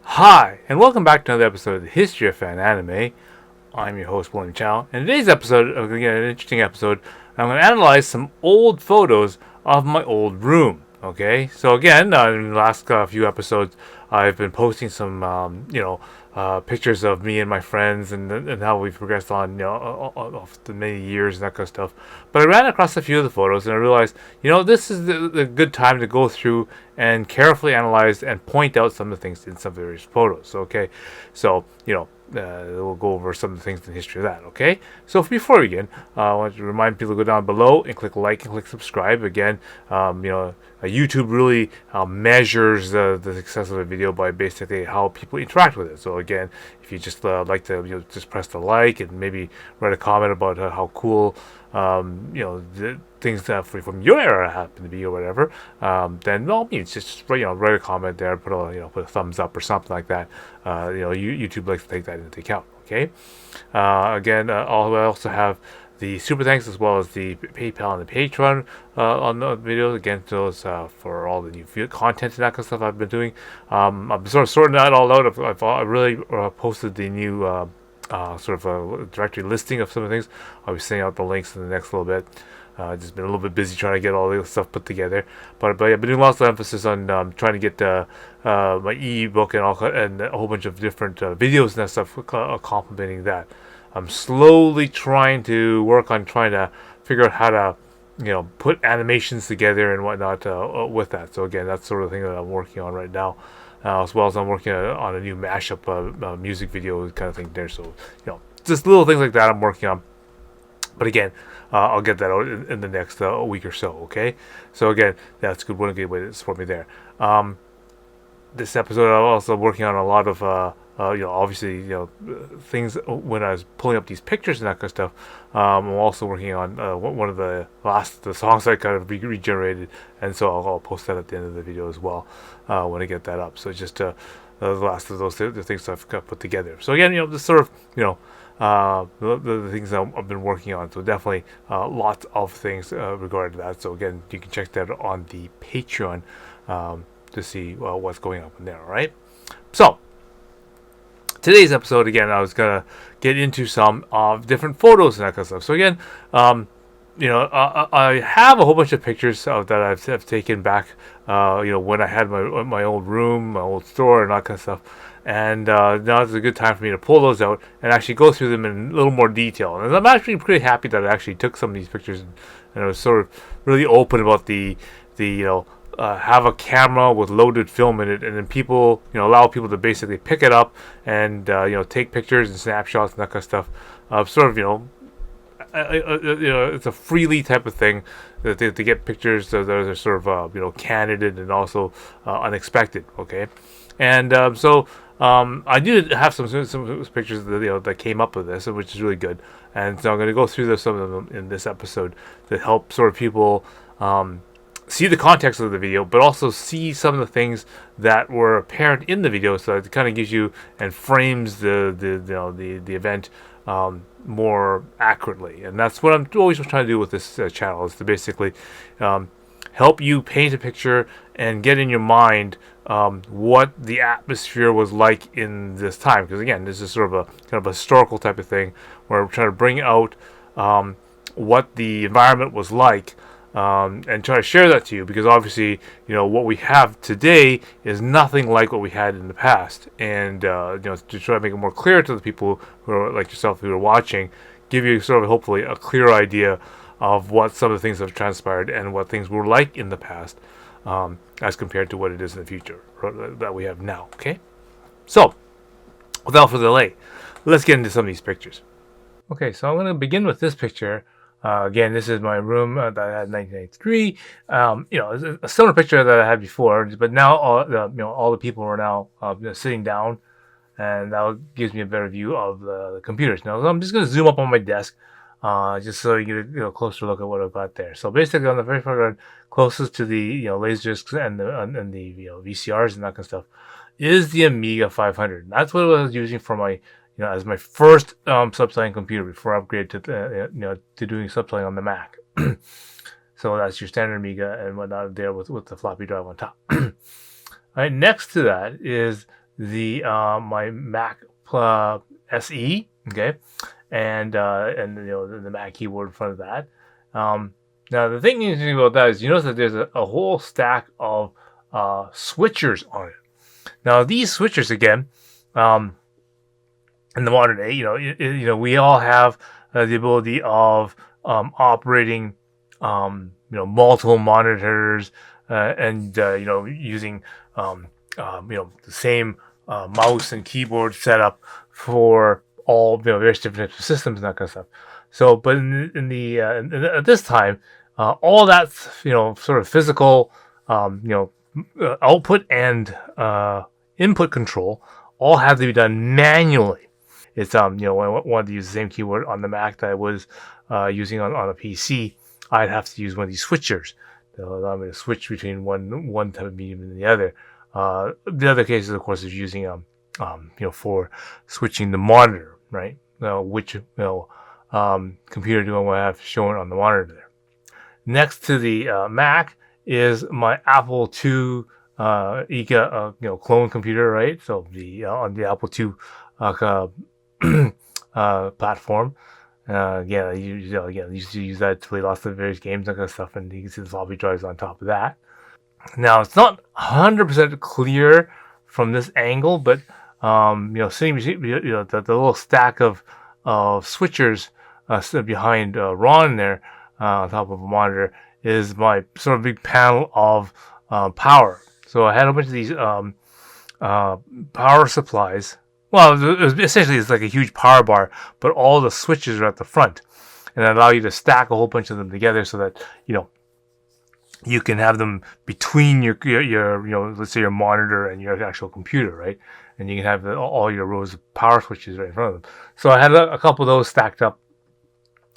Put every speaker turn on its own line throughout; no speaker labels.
Hi, and welcome back to another episode of the History of Fan Anime. I'm your host, William Chow, and today's episode, again, an interesting episode. I'm going to analyze some old photos of my old room. Okay, so again, in the last few episodes, I've been posting some, pictures of me and my friends and how we've progressed on, of the many years and that kind of stuff. But I ran across a few of the photos and I realized, this is the good time to go through and carefully analyze and point out some of the things in some various photos. Okay, so we'll go over some of the things in the history of that. Okay, so before we begin, I want to remind people to go down below and click like and click subscribe. Again, YouTube really measures the success of a video by basically how people interact with it. So again, if you just like to just press the like and maybe write a comment about how cool the things that from your era happen to be or whatever, then by all means just write a comment there, put a thumbs up or something like that. YouTube likes to take that into account. Okay. Again, I also have the super thanks as well as the PayPal and the Patreon on the videos. Again, those for all the new content and that kind of stuff I've been doing. I'm sort of sorting that all out. I've really posted the new sort of a directory listing of some of the things. I'll be sending out the links in the next little bit. Just been a little bit busy trying to get all the stuff put together, but yeah, I've been doing lots of emphasis on trying to get my ebook and a whole bunch of different videos and that stuff complementing that. I'm slowly trying to work on trying to figure out how to put animations together and whatnot with that. So again, that's sort of the thing that I'm working on right now. As well as I'm working on a new mashup music video kind of thing there. So just little things like that I'm working on. But again, I'll get that out in the next week or so. Okay, so again, that's good. One good way to support me there. This episode, I'm also working on a lot of obviously things when I was pulling up these pictures and that kind of stuff. I'm also working on one of the songs I kind of regenerated, and so I'll post that at the end of the video as well when I get that up. So just the last of those the things I've got put together. So again, this sort of the things that I've been working on. So definitely lots of things regarding that. So again, you can check that on the Patreon to see what's going on in there. All right. So today's episode, again, I was gonna get into some different photos and that kind of stuff. So again, I have a whole bunch of pictures that I've taken back, when I had my old room, my old store, and that kind of stuff. And now is a good time for me to pull those out and actually go through them in a little more detail. And I'm actually pretty happy that I actually took some of these pictures and I was sort of really open about the have a camera with loaded film in it, and then people, allow people to basically pick it up and take pictures and snapshots and that kind of stuff. Sort of, it's a freely type of thing that to get pictures that are sort of candid and also unexpected. Okay, and I do have some pictures that came up with this, which is really good. And so I'm going to go through some of them in this episode to help sort of people see the context of the video, but also see some of the things that were apparent in the video, so it kind of gives you and frames the event more accurately. And that's what I'm always trying to do with this channel, is to basically help you paint a picture and get in your mind what the atmosphere was like in this time. Because again, this is sort of a kind of a historical type of thing where we're trying to bring out what the environment was like. And try to share that to you, because obviously what we have today is nothing like what we had in the past, and to try to make it more clear to the people who are like yourself who are watching, give you sort of hopefully a clear idea of what some of the things have transpired and what things were like in the past as compared to what it is in the future that we have now. Okay, so without further delay, let's get into some of these pictures. Okay, so I'm going to begin with this picture. Again, this is my room that I had in 1993. It's a similar picture that I had before, but now all the people are now sitting down, and that gives me a better view of the computers. Now, I'm just going to zoom up on my desk, just so you get a closer look at what I've got there. So basically, on the very far closest to the laserdiscs and the VCRs and that kind of stuff is the Amiga 500. And that's what I was using for my as my first subtitling computer before I upgraded to doing subtitling on the Mac. So that's your standard Amiga and whatnot there with the floppy drive on top. All right, next to that is the my Mac SE, okay, and the Mac keyboard in front of that. Now the thing interesting about that is you notice that there's a whole stack of switchers on it. Now these switchers again, um, in the modern day, we all have the ability of operating, multiple monitors and using the same mouse and keyboard setup for all various different types of systems and that kind of stuff. So, but at this time, all that sort of physical, output and input control all have to be done manually. It's when I wanted to use the same keyboard on the Mac that I was using on a PC, I'd have to use one of these switchers that allow me to switch between one type of medium and the other. The other cases, of course, is using for switching the monitor, right? Which computer do I want to have shown on the monitor there? Next to the Mac is my Apple II ICA clone computer, right? So the on the Apple II platform. Again, I used to use that to play lots of various games and kind of stuff, and you can see the floppy drives on top of that. Now it's not 100% clear from this angle, but seeing the little stack of switchers behind Ron there on top of a monitor is my sort of big panel of power. So I had a bunch of these power supplies. Well, essentially it's like a huge power bar, but all the switches are at the front, and that allow you to stack a whole bunch of them together so that you can have them between your let's say your monitor and your actual computer, right? And you can have all your rows of power switches right in front of them. So I had a couple of those stacked up,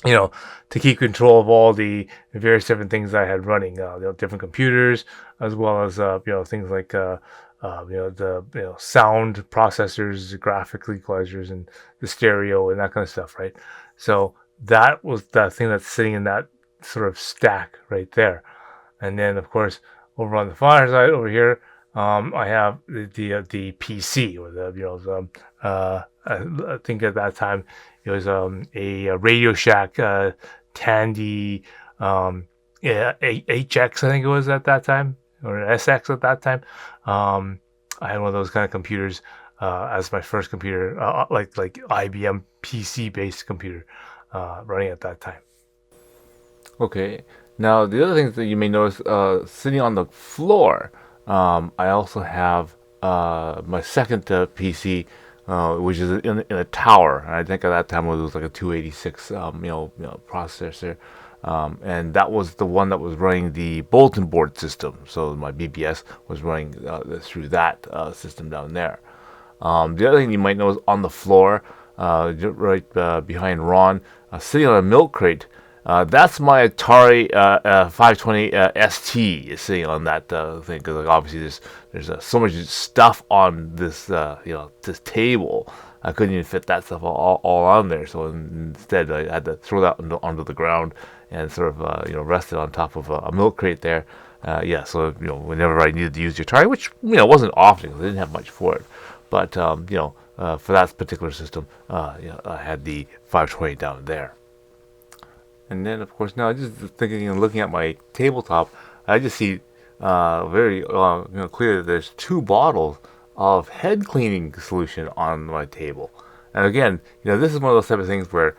to keep control of all the various different things I had running, different computers, as well as things like the sound processors, graphics equalizers, and the stereo and that kind of stuff, right? So that was the thing that's sitting in that sort of stack right there. And then, of course, over on the far side over here, I have the PC, or I think at that time it was a Radio Shack Tandy HX, I think it was at that time, or an SX at that time. I had one of those kind of computers as my first computer, like IBM PC based computer running at that time. Okay. Now, the other things that you may notice, sitting on the floor, I also have my second PC, which is in a tower. And I think at that time it was like a 286, processor, and that was the one that was running the bulletin board system. So my BBS was running through that system down there. The other thing you might notice on the floor, right behind Ron, sitting on a milk crate. That's my Atari 520 ST is sitting on that thing, because like, obviously there's so much stuff on this this table. I couldn't even fit that stuff all on there, so instead I had to throw that onto the ground and sort of rest it on top of a milk crate there. So whenever I needed to use the Atari, which wasn't often because I didn't have much for it, but for that particular system, I had the 520 down there. And then, of course, now just thinking and looking at my tabletop, I just see very clear that there's two bottles of head cleaning solution on my table. And again, this is one of those type of things where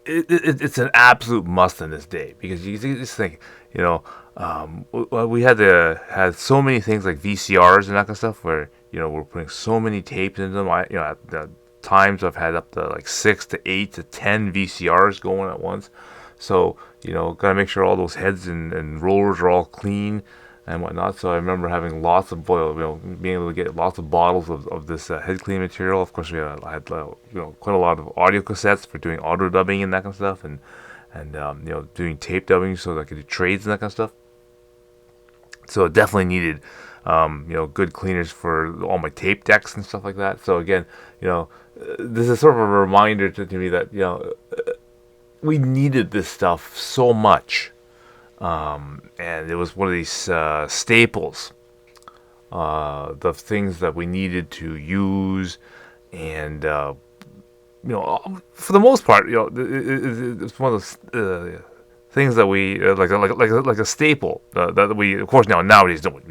it's an absolute must in this day, because you just think, we had so many things like VCRs and that kind of stuff where we're putting so many tapes into them. At the times I've had up to like 6 to 8 to 10 VCRs going at once. So gotta make sure all those heads and rollers are all clean and whatnot. So I remember having lots of being able to get lots of bottles of this head cleaning material. Of course, I had quite a lot of audio cassettes for doing auto dubbing and that kind of stuff, and doing tape dubbing so that I could do trades and that kind of stuff. So it definitely needed good cleaners for all my tape decks and stuff like that. So again, this is sort of a reminder to me that we needed this stuff so much. And it was one of these staples the things that we needed to use, and for the most part, it's one of those things that we like a staple that we, of course, nowadays we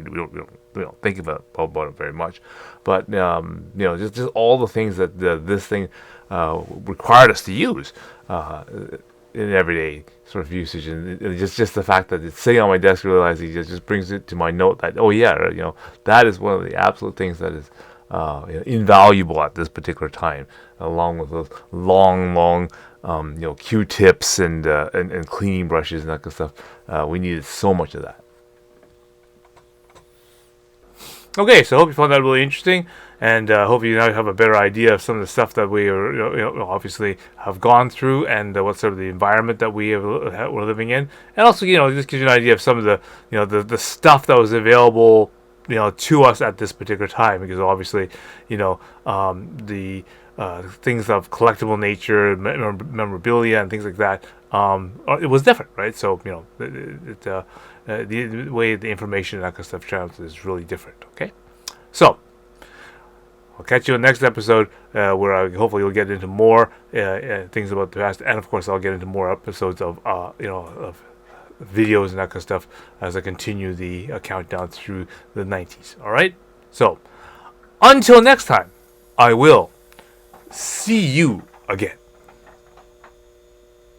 don't think about it very much, but just all the things that this thing required us to use in everyday sort of usage, and just the fact that it's sitting on my desk, realizing it just brings it to my note that, oh yeah, that is one of the absolute things that is invaluable at this particular time, along with those long Q-tips and cleaning brushes and that kind of stuff. We needed so much of that. Okay, so I hope you found that really interesting, and hope you now have a better idea of some of the stuff that we are, obviously have gone through, and what sort of the environment that we're living in, and also just gives you an idea of some of the the stuff that was available to us at this particular time, because obviously the things of collectible nature, memorabilia, and things like that, it was different, right? So the way the information and that kind of stuff travels is really different. Okay, so I'll catch you in the next episode, where hopefully you'll get into more things about the past, and of course I'll get into more episodes of of videos and that kind of stuff as I continue the countdown through the 90s. All right, so until next time, I will see you again.